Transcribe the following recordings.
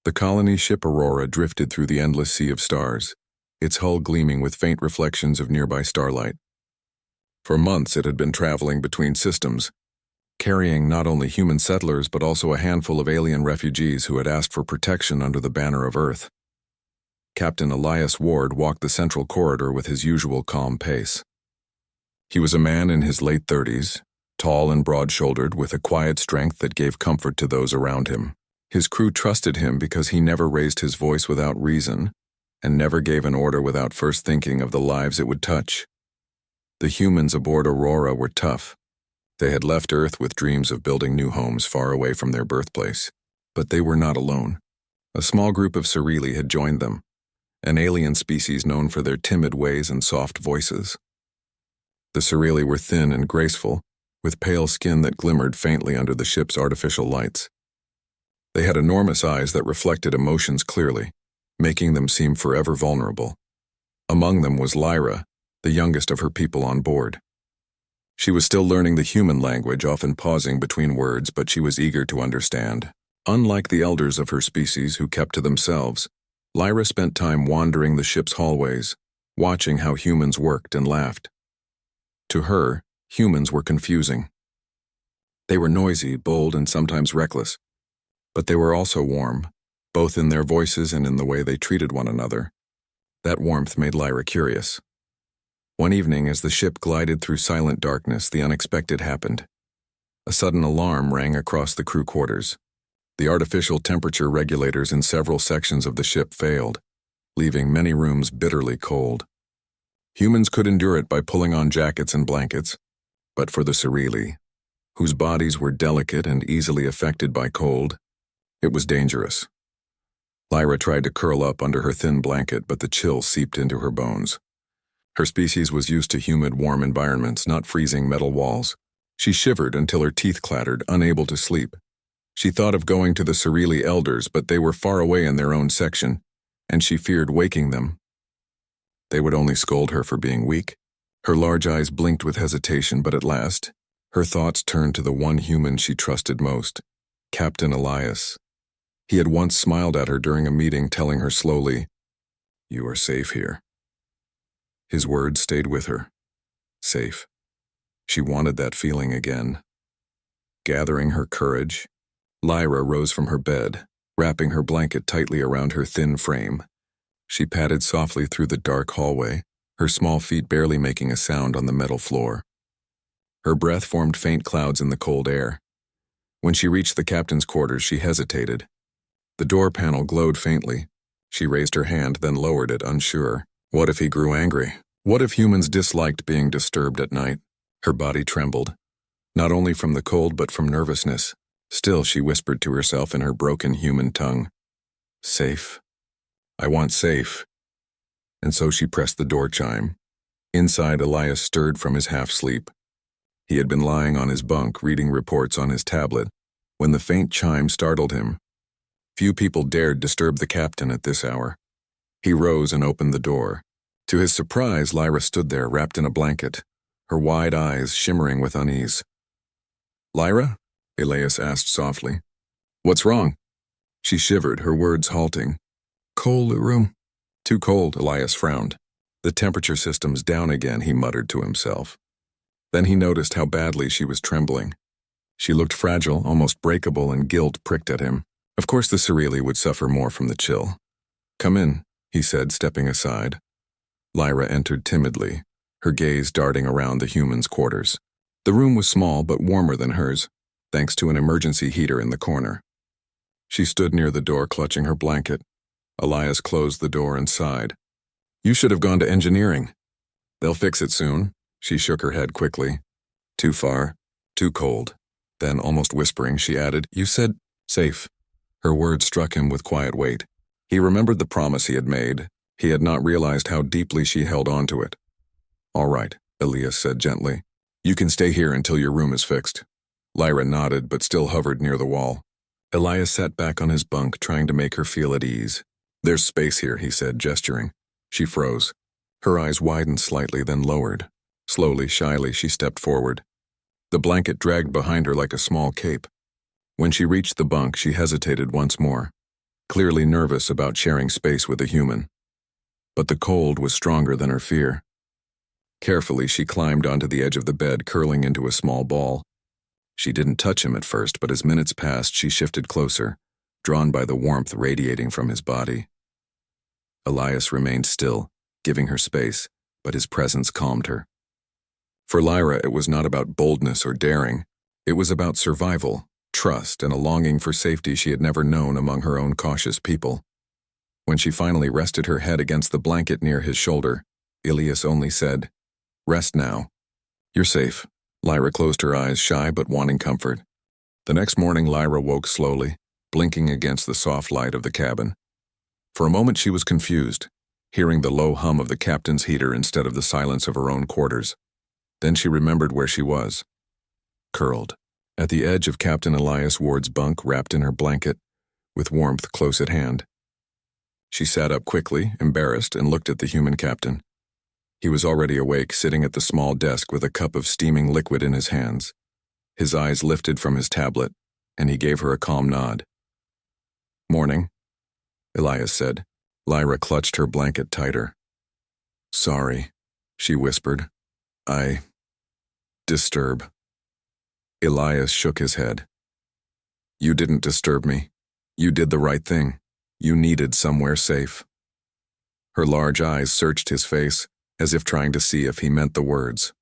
The colony ship Aurora drifted through the endless sea of stars, its hull gleaming with faint reflections of nearby starlight. For months it had been traveling between systems, carrying not only human settlers but also a handful of alien refugees who had asked for protection under the banner of Earth. Captain Elias Ward walked the central corridor with his usual calm pace. He was a man in his late 30s, tall and broad-shouldered, with a quiet strength that gave comfort to those around him. His crew trusted him because he never raised his voice without reason and never gave an order without first thinking of the lives it would touch. The humans aboard Aurora were tough. They had left Earth with dreams of building new homes far away from their birthplace. But they were not alone. A small group of Scifi had joined them, an alien species known for their timid ways and soft voices. The Scifi were thin and graceful, with pale skin that glimmered faintly under the ship's artificial lights. They had enormous eyes that reflected emotions clearly, making them seem forever vulnerable. Among them was Lyra, the youngest of her people on board. She was still learning the human language, often pausing between words, but she was eager to understand. Unlike the elders of her species who kept to themselves, Lyra spent time wandering the ship's hallways, watching how humans worked and laughed. To her, humans were confusing. They were noisy, bold, and sometimes reckless. But they were also warm, both in their voices and in the way they treated one another. That warmth made Lyra curious. One evening, as the ship glided through silent darkness, the unexpected happened. A sudden alarm rang across the crew quarters. The artificial temperature regulators in several sections of the ship failed, leaving many rooms bitterly cold. Humans could endure it by pulling on jackets and blankets, but for the Scifi, whose bodies were delicate and easily affected by cold, it was dangerous. Lyra tried to curl up under her thin blanket, but the chill seeped into her bones. Her species was used to humid, warm environments, not freezing metal walls. She shivered until her teeth clattered, unable to sleep. She thought of going to the Scifi elders, but they were far away in their own section, and she feared waking them. They would only scold her for being weak. Her large eyes blinked with hesitation, but at last, her thoughts turned to the one human she trusted most, Captain Elias. He had once smiled at her during a meeting, telling her slowly, "You are safe here." His words stayed with her. Safe. She wanted that feeling again. Gathering her courage, Lyra rose from her bed, wrapping her blanket tightly around her thin frame. She padded softly through the dark hallway, her small feet barely making a sound on the metal floor. Her breath formed faint clouds in the cold air. When she reached the captain's quarters, she hesitated. The door panel glowed faintly. She raised her hand, then lowered it, unsure. What if he grew angry? What if humans disliked being disturbed at night? Her body trembled, not only from the cold but from nervousness. Still, she whispered to herself in her broken human tongue, "Safe. I want safe." And so she pressed the door chime. Inside, Elias stirred from his half-sleep. He had been lying on his bunk, reading reports on his tablet, when the faint chime startled him. Few people dared disturb the captain at this hour. He rose and opened the door. To his surprise, Lyra stood there, wrapped in a blanket, her wide eyes shimmering with unease. "Lyra?" Elias asked softly. "What's wrong?" She shivered, her words halting. "Cold room." "Too cold," Elias frowned. "The temperature system's down again," he muttered to himself. Then he noticed how badly she was trembling. She looked fragile, almost breakable, and guilt pricked at him. Of course the Scifi would suffer more from the chill. "Come in," he said, stepping aside. Lyra entered timidly, her gaze darting around the humans' quarters. The room was small but warmer than hers, thanks to an emergency heater in the corner. She stood near the door, clutching her blanket. Elias closed the door and sighed. "You should have gone to engineering." "They'll fix it soon." She shook her head quickly. "Too far, too cold." Then, almost whispering, she added, "You said safe." Her words struck him with quiet weight. He remembered the promise he had made. He had not realized how deeply she held on to it. "All right," Elias said gently. "You can stay here until your room is fixed." Lyra nodded, but still hovered near the wall. Elias sat back on his bunk, trying to make her feel at ease. "There's space here," he said, gesturing. She froze. Her eyes widened slightly, then lowered. Slowly, shyly, she stepped forward. The blanket dragged behind her like a small cape. When she reached the bunk, she hesitated once more. clearly nervous about sharing space with a human. But the cold was stronger than her fear. Carefully, she climbed onto the edge of the bed, curling into a small ball. She didn't touch him at first, but as minutes passed, she shifted closer, drawn by the warmth radiating from his body. Elias remained still, giving her space, but his presence calmed her. For Lyra, it was not about boldness or daring. It was about survival, trust, and a longing for safety she had never known among her own cautious people. When she finally rested her head against the blanket near his shoulder, Elias only said, "Rest now. You're safe." Lyra closed her eyes, shy but wanting comfort. The next morning, Lyra woke slowly, blinking against the soft light of the cabin. For a moment she was confused, hearing the low hum of the captain's heater instead of the silence of her own quarters. Then she remembered where she was. Curled, at the edge of Captain Elias Ward's bunk, wrapped in her blanket, with warmth close at hand. She sat up quickly, embarrassed, and looked at the human captain. He was already awake, sitting at the small desk with a cup of steaming liquid in his hands. His eyes lifted from his tablet, and he gave her a calm nod. "Morning," Elias said. Lyra clutched her blanket tighter. "Sorry," she whispered. "I disturb." Elias shook his head. "You didn't disturb me. You did the right thing. You needed somewhere safe." Her large eyes searched his face, as if trying to see if he meant the words.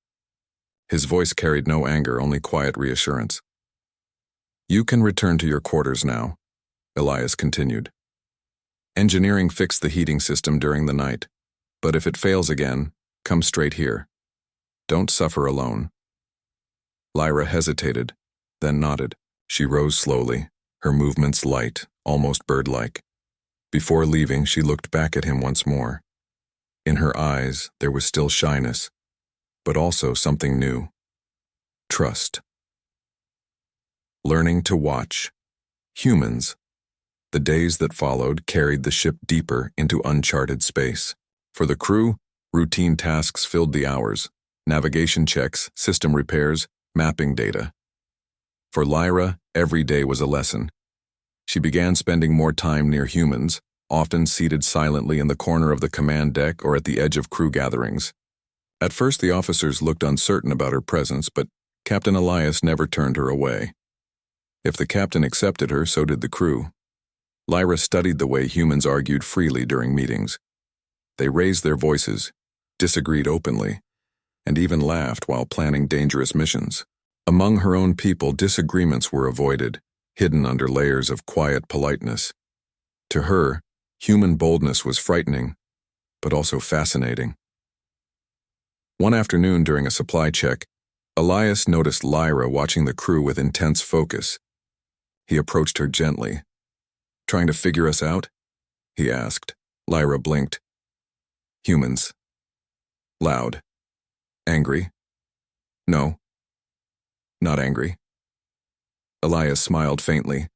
His voice carried no anger, only quiet reassurance. "You can return to your quarters now," Elias continued. "Engineering fixed the heating system during the night, but if it fails again, come straight here. Don't suffer alone." Lyra hesitated, then nodded. She rose slowly, her movements light, almost bird-like. Before leaving, she looked back at him once more. In her eyes, there was still shyness, but also something new. Trust. Learning to watch. Humans. The days that followed carried the ship deeper into uncharted space. For the crew, routine tasks filled the hours: navigation checks, system repairs, mapping data. For Lyra, every day was a lesson. She began spending more time near humans, often seated silently in the corner of the command deck or at the edge of crew gatherings. At first, the officers looked uncertain about her presence, but Captain Elias never turned her away. If the captain accepted her, so did the crew. Lyra studied the way humans argued freely during meetings. They raised their voices, disagreed openly, and even laughed while planning dangerous missions. Among her own people, disagreements were avoided, hidden under layers of quiet politeness. To her, human boldness was frightening, but also fascinating. One afternoon during a supply check, Elias noticed Lyra watching the crew with intense focus. He approached her gently. "Trying to figure us out?" he asked. Lyra blinked. "Humans." Loud. "Angry?" "No. Not angry." Elias smiled faintly.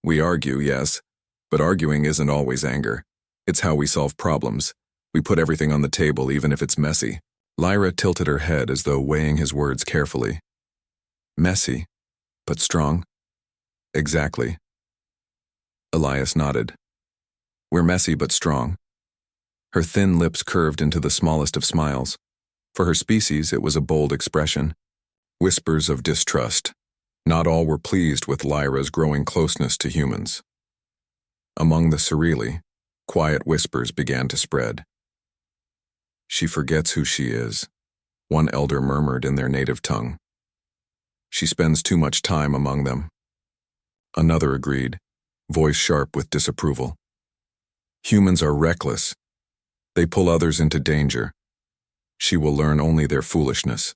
"We argue, yes, but arguing isn't always anger. It's how we solve problems. We put everything on the table, even if it's messy." Lyra tilted her head as though weighing his words carefully. "Messy, but strong?" "Exactly." Elias nodded. "We're messy but strong." Her thin lips curved into the smallest of smiles. For her species, it was a bold expression. Whispers of distrust. Not all were pleased with Lyra's growing closeness to humans. Among the Scifi, quiet whispers began to spread. "She forgets who she is," one elder murmured in their native tongue. "She spends too much time among them." Another agreed, voice sharp with disapproval. "Humans are reckless. They pull others into danger. She will learn only their foolishness."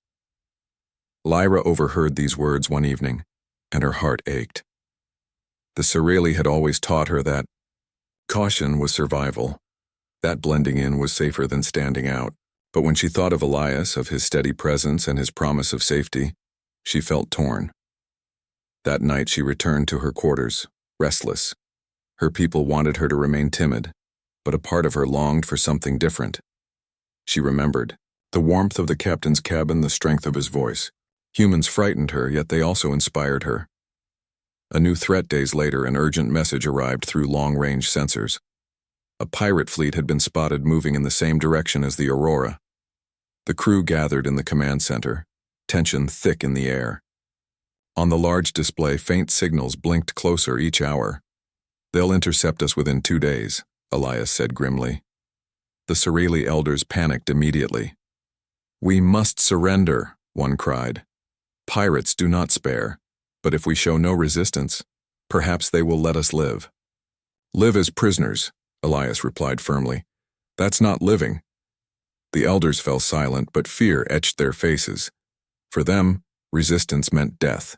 Lyra overheard these words one evening, and her heart ached. The Scifi had always taught her that caution was survival, that blending in was safer than standing out. But when she thought of Elias, of his steady presence and his promise of safety, she felt torn. That night she returned to her quarters, restless. Her people wanted her to remain timid, but a part of her longed for something different. She remembered the warmth of the captain's cabin, the strength of his voice. Humans frightened her, yet they also inspired her. A new threat days later, an urgent message arrived through long-range sensors. A pirate fleet had been spotted moving in the same direction as the Aurora. The crew gathered in the command center, tension thick in the air. On the large display, faint signals blinked closer each hour. "They'll intercept us within 2 days," Elias said grimly. The Scifi elders panicked immediately. "We must surrender," one cried. "Pirates do not spare, but if we show no resistance, perhaps they will let us live." "Live as prisoners," Elias replied firmly. "That's not living." The elders fell silent, but fear etched their faces. For them, resistance meant death.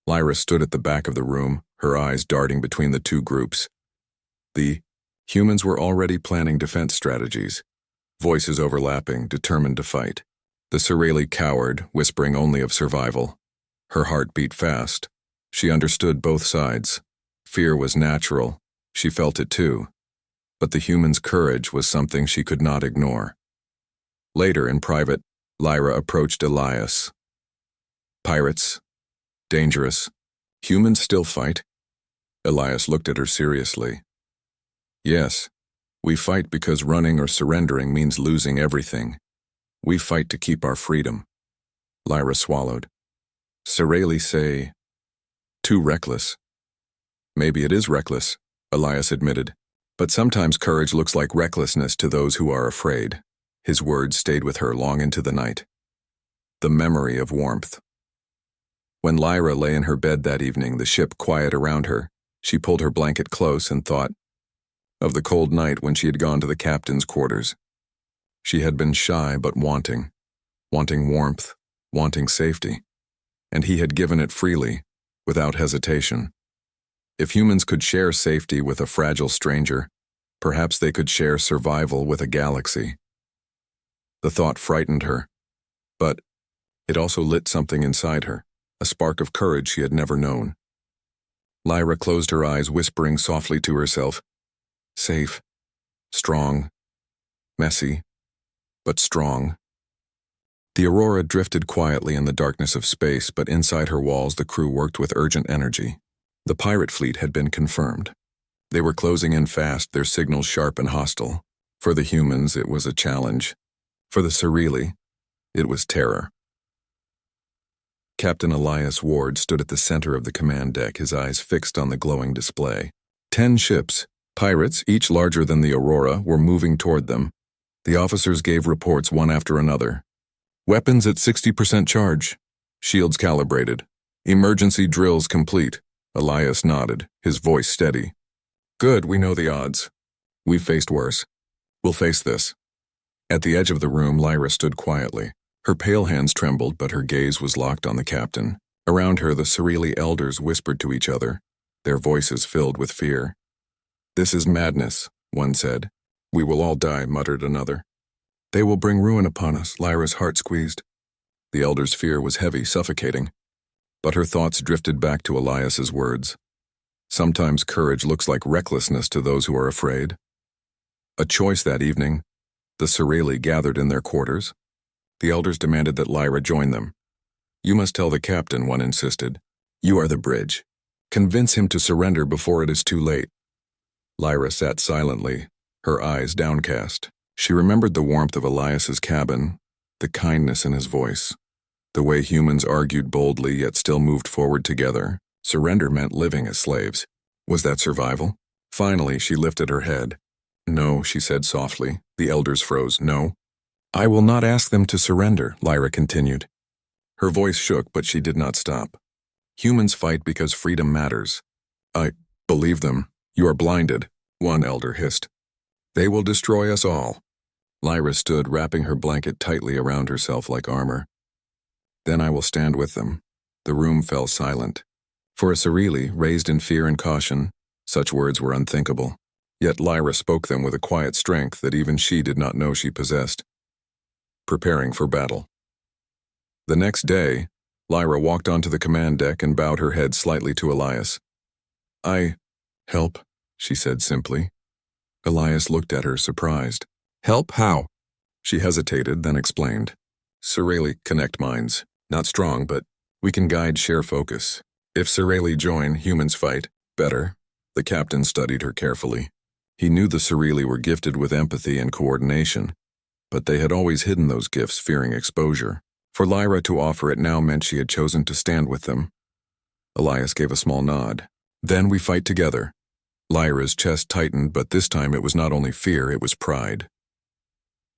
Lyra stood at the back of the room, her eyes darting between the two groups. The humans were already planning defense strategies, voices overlapping, determined to fight. The Scifi cowered, whispering only of survival. Her heart beat fast. She understood both sides. Fear was natural. She felt it too. But the humans' courage was something she could not ignore. Later, in private, Lyra approached Elias. "Pirates? Dangerous. Humans still fight?" Elias looked at her seriously. "Yes. We fight because running or surrendering means losing everything. We fight to keep our freedom." Lyra swallowed. "Scifi say, too reckless." "Maybe it is reckless," Elias admitted. "But sometimes courage looks like recklessness to those who are afraid." His words stayed with her long into the night. The memory of warmth. When Lyra lay in her bed that evening, the ship quiet around her, she pulled her blanket close and thought of the cold night when she had gone to the captain's quarters. She had been shy but wanting warmth, wanting safety, and he had given it freely, without hesitation. If humans could share safety with a fragile stranger, perhaps they could share survival with a galaxy. The thought frightened her, but it also lit something inside her, a spark of courage she had never known. Lyra closed her eyes, whispering softly to herself, "Safe, strong, messy, but strong." The Aurora drifted quietly in the darkness of space, but inside her walls the crew worked with urgent energy. The pirate fleet had been confirmed. They were closing in fast, their signals sharp and hostile. For the humans, it was a challenge. For the Scifi, it was terror. Captain Elias Ward stood at the center of the command deck, his eyes fixed on the glowing display. 10 ships, pirates, each larger than the Aurora, were moving toward them. The officers gave reports one after another. "Weapons at 60% charge. Shields calibrated. Emergency drills complete." Elias nodded, his voice steady. "Good, we know the odds. We've faced worse. We'll face this." At the edge of the room, Lyra stood quietly. Her pale hands trembled, but her gaze was locked on the captain. Around her, the Scifi elders whispered to each other, their voices filled with fear. "This is madness," one said. "We will all die," muttered another. "They will bring ruin upon us," Lyra's heart squeezed. The elder's fear was heavy, suffocating. But her thoughts drifted back to Elias's words. Sometimes courage looks like recklessness to those who are afraid. A choice that evening. The Scifi gathered in their quarters. The elders demanded that Lyra join them. "You must tell the captain," one insisted. "You are the bridge. Convince him to surrender before it is too late." Lyra sat silently, her eyes downcast. She remembered the warmth of Elias's cabin, the kindness in his voice, the way humans argued boldly yet still moved forward together. Surrender meant living as slaves. Was that survival? Finally, she lifted her head. "No," she said softly. The elders froze. "No. I will not ask them to surrender," Lyra continued. Her voice shook, but she did not stop. "Humans fight because freedom matters." "I believe them. You are blinded," one elder hissed. "They will destroy us all." Lyra stood, wrapping her blanket tightly around herself like armor. "Then I will stand with them." The room fell silent. For a Scifi, raised in fear and caution, such words were unthinkable. Yet Lyra spoke them with a quiet strength that even she did not know she possessed. Preparing for battle. The next day, Lyra walked onto the command deck and bowed her head slightly to Elias. "I help," she said simply. Elias looked at her, surprised. "Help how?" She hesitated, then explained. "Scifi connect minds. Not strong, but we can guide, share focus. If Cirelli join, humans fight. Better. The captain studied her carefully. He knew the Cirelli were gifted with empathy and coordination, but they had always hidden those gifts, fearing exposure. For Lyra to offer it now meant she had chosen to stand with them. Elias gave a small nod. Then we fight together. Lyra's chest tightened, but this time it was not only fear, it was pride.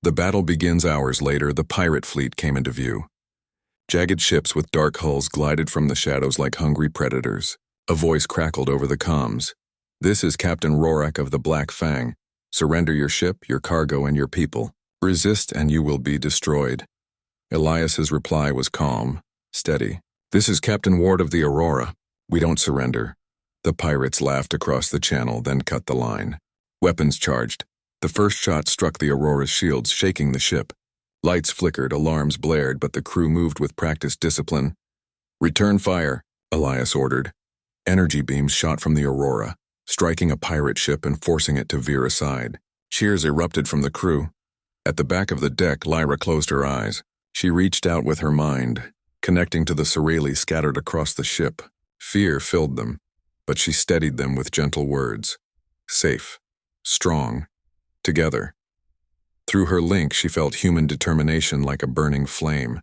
The battle begins hours later. The pirate fleet came into view. Jagged ships with dark hulls glided from the shadows like hungry predators. A voice crackled over the comms. "This is Captain Rorak of the Black Fang. Surrender your ship, your cargo, and your people. Resist and you will be destroyed." Elias's reply was calm, steady. "This is Captain Ward of the Aurora. We don't surrender." The pirates laughed across the channel, then cut the line. Weapons charged. The first shot struck the Aurora's shields, shaking the ship. Lights flickered, alarms blared, but the crew moved with practiced discipline. "Return fire," Elias ordered. Energy beams shot from the Aurora, striking a pirate ship and forcing it to veer aside. Cheers erupted from the crew. At the back of the deck, Lyra closed her eyes. She reached out with her mind, connecting to the Cirelli scattered across the ship. Fear filled them, but she steadied them with gentle words. Safe. Strong. Together. Through her link, she felt human determination like a burning flame.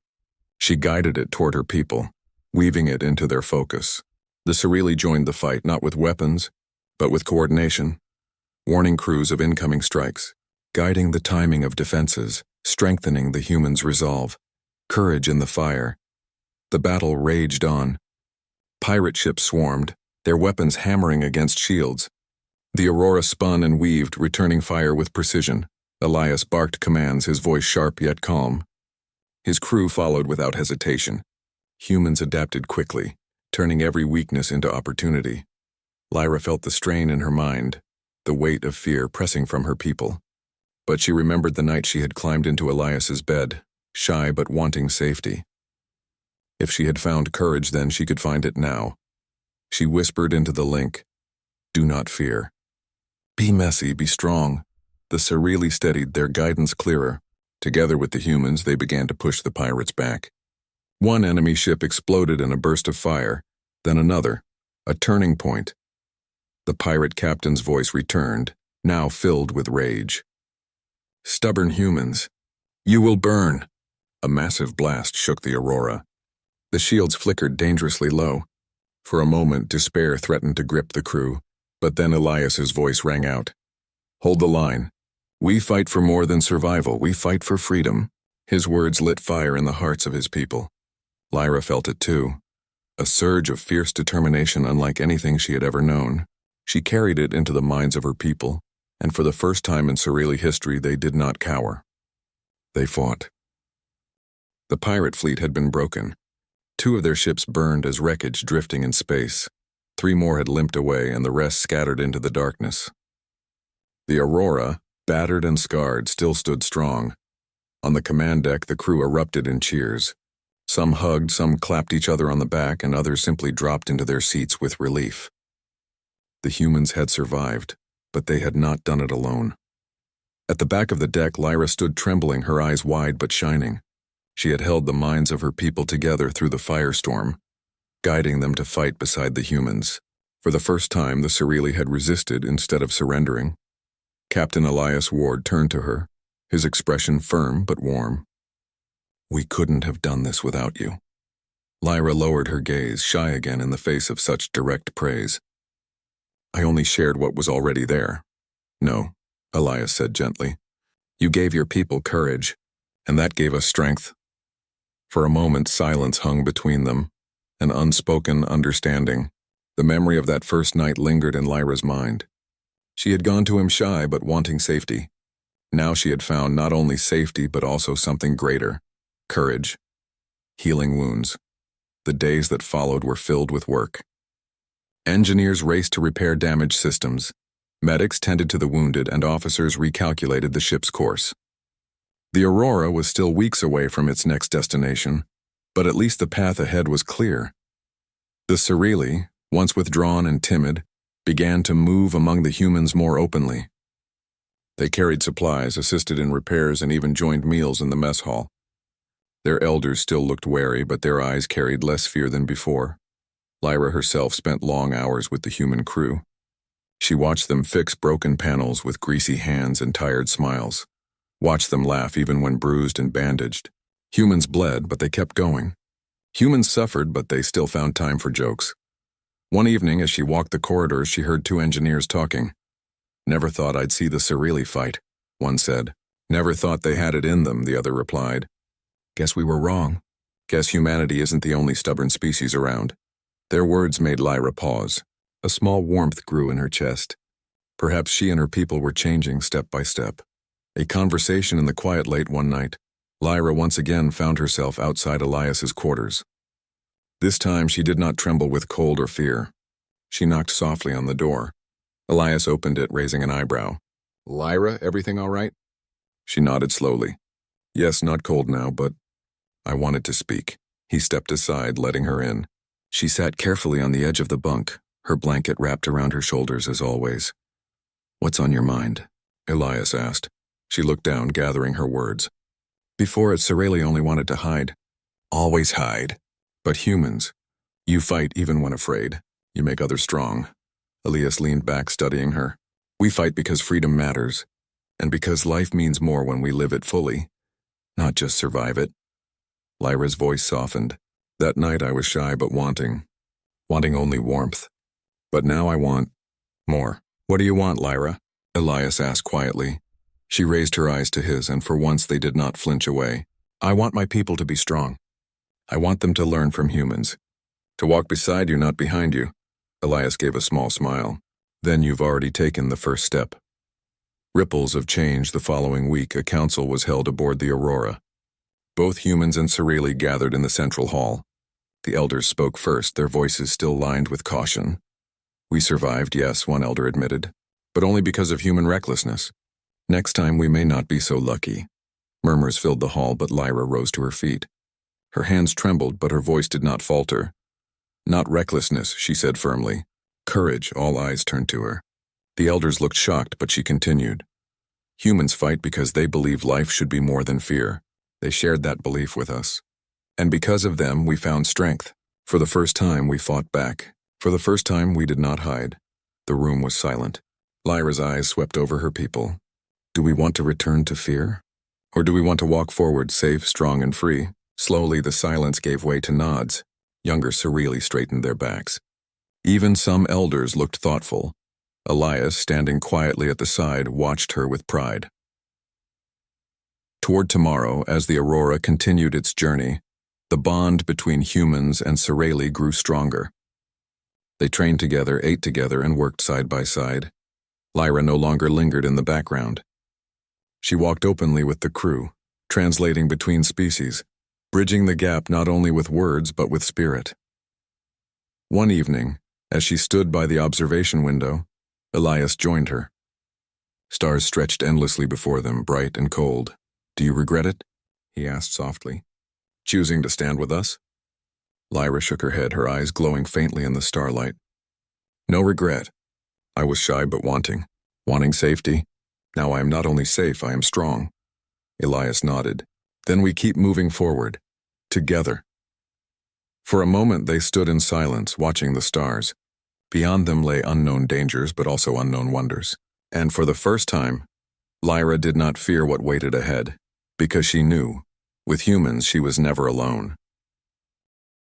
She guided it toward her people, weaving it into their focus. The Cirelli joined the fight not with weapons, but with coordination, warning crews of incoming strikes, guiding the timing of defenses, strengthening the humans' resolve, courage in the fire. The battle raged on. Pirate ships swarmed, their weapons hammering against shields. The Aurora spun and weaved, returning fire with precision. Elias barked commands, his voice sharp yet calm. His crew followed without hesitation. Humans adapted quickly, turning every weakness into opportunity. Lyra felt the strain in her mind, the weight of fear pressing from her people. But she remembered the night she had climbed into Elias's bed, shy but wanting safety. If she had found courage then, she could find it now. She whispered into the link, "Do not fear. Be messy, be strong." The Cirelli steadied, their guidance clearer. Together with the humans, they began to push the pirates back. One enemy ship exploded in a burst of fire, then another, a turning point. The pirate captain's voice returned, now filled with rage. "Stubborn humans, you will burn." A massive blast shook the Aurora. The shields flickered dangerously low. For a moment, despair threatened to grip the crew, but then Elias's voice rang out. "Hold the line. We fight for more than survival. We fight for freedom." His words lit fire in the hearts of his people. Lyra felt it too, a surge of fierce determination unlike anything she had ever known. She carried it into the minds of her people, and for the first time in Cirelli history, they did not cower. They fought. The pirate fleet had been broken. 2 of their ships burned as wreckage drifting in space. 3 more had limped away, and the rest scattered into the darkness. The Aurora, battered and scarred, still stood strong. On the command deck, the crew erupted in cheers. Some hugged, some clapped each other on the back, and others simply dropped into their seats with relief. The humans had survived, but they had not done it alone. At the back of the deck, Lyra stood trembling, her eyes wide but shining. She had held the minds of her people together through the firestorm, guiding them to fight beside the humans. For the first time, the Cirelli had resisted instead of surrendering. Captain Elias Ward turned to her, his expression firm but warm. "We couldn't have done this without you." Lyra lowered her gaze, shy again in the face of such direct praise. "I only shared what was already there." "No," Elias said gently. "You gave your people courage, and that gave us strength." For a moment, silence hung between them, an unspoken understanding. The memory of that first night lingered in Lyra's mind. She had gone to him shy but wanting safety. Now she had found not only safety but also something greater, courage, healing wounds. The days that followed were filled with work. Engineers raced to repair damaged systems, medics tended to the wounded, and officers recalculated the ship's course. The Aurora was still weeks away from its next destination, but at least the path ahead was clear. The Cirelli, once withdrawn and timid, began to move among the humans more openly. They carried supplies, assisted in repairs, and even joined meals in the mess hall. Their elders still looked wary, but their eyes carried less fear than before. Lyra herself spent long hours with the human crew. She watched them fix broken panels with greasy hands and tired smiles. Watched them laugh even when bruised and bandaged. Humans bled, but they kept going. Humans suffered, but they still found time for jokes. One evening, as she walked the corridors, she heard two engineers talking. "Never thought I'd see the Scifi fight," one said. "Never thought they had it in them," the other replied. "Guess we were wrong. Guess humanity isn't the only stubborn species around." Their words made Lyra pause. A small warmth grew in her chest. Perhaps she and her people were changing step by step. A conversation in the quiet late one night. Lyra once again found herself outside Elias's quarters. This time she did not tremble with cold or fear. She knocked softly on the door. Elias opened it, raising an eyebrow. "Lyra, everything all right?" She nodded slowly. "Yes, not cold now, but I wanted to speak." He stepped aside, letting her in. She sat carefully on the edge of the bunk, her blanket wrapped around her shoulders as always. "What's on your mind?" Elias asked. She looked down, gathering her words. "Before it, Scifi only wanted to hide." "Always hide. But humans, you fight even when afraid. You make others strong." Elias leaned back, studying her. "We fight because freedom matters, and because life means more when we live it fully, not just survive it." Lyra's voice softened. "That night I was shy but wanting only warmth. But now I want more." "What do you want, Lyra?" Elias asked quietly. She raised her eyes to his, and for once they did not flinch away. "I want my people to be strong. I want them to learn from humans. To walk beside you, not behind you." Elias gave a small smile. "Then you've already taken the first step." Ripples of change. The following week, a council was held aboard the Aurora. Both humans and Scifi gathered in the central hall. The elders spoke first, their voices still lined with caution. "We survived, yes," one elder admitted, "but only because of human recklessness. Next time we may not be so lucky." Murmurs filled the hall, but Lyra rose to her feet. Her hands trembled, but her voice did not falter. "Not recklessness," she said firmly. "Courage." All eyes turned to her. The elders looked shocked, but she continued. "Humans fight because they believe life should be more than fear. They shared that belief with us. And because of them, we found strength. For the first time, we fought back. For the first time, we did not hide." The room was silent. Lyra's eyes swept over her people. "Do we want to return to fear? Or do we want to walk forward, safe, strong, and free?" Slowly, the silence gave way to nods. Younger Scifi straightened their backs. Even some elders looked thoughtful. Elias, standing quietly at the side, watched her with pride. Toward tomorrow, as the Aurora continued its journey, the bond between humans and Scifi grew stronger. They trained together, ate together, and worked side by side. Lyra no longer lingered in the background. She walked openly with the crew, translating between species, bridging the gap not only with words but with spirit. One evening, as she stood by the observation window, Elias joined her. Stars stretched endlessly before them, bright and cold. "Do you regret it?" he asked softly. "Choosing to stand with us?" Lyra shook her head, her eyes glowing faintly in the starlight. "No regret. I was shy but wanting safety. Now I am not only safe, I am strong." Elias nodded. "Then we keep moving forward, together." For a moment they stood in silence, watching the stars. Beyond them lay unknown dangers, but also unknown wonders. And for the first time, Lyra did not fear what waited ahead, because she knew, with humans she was never alone.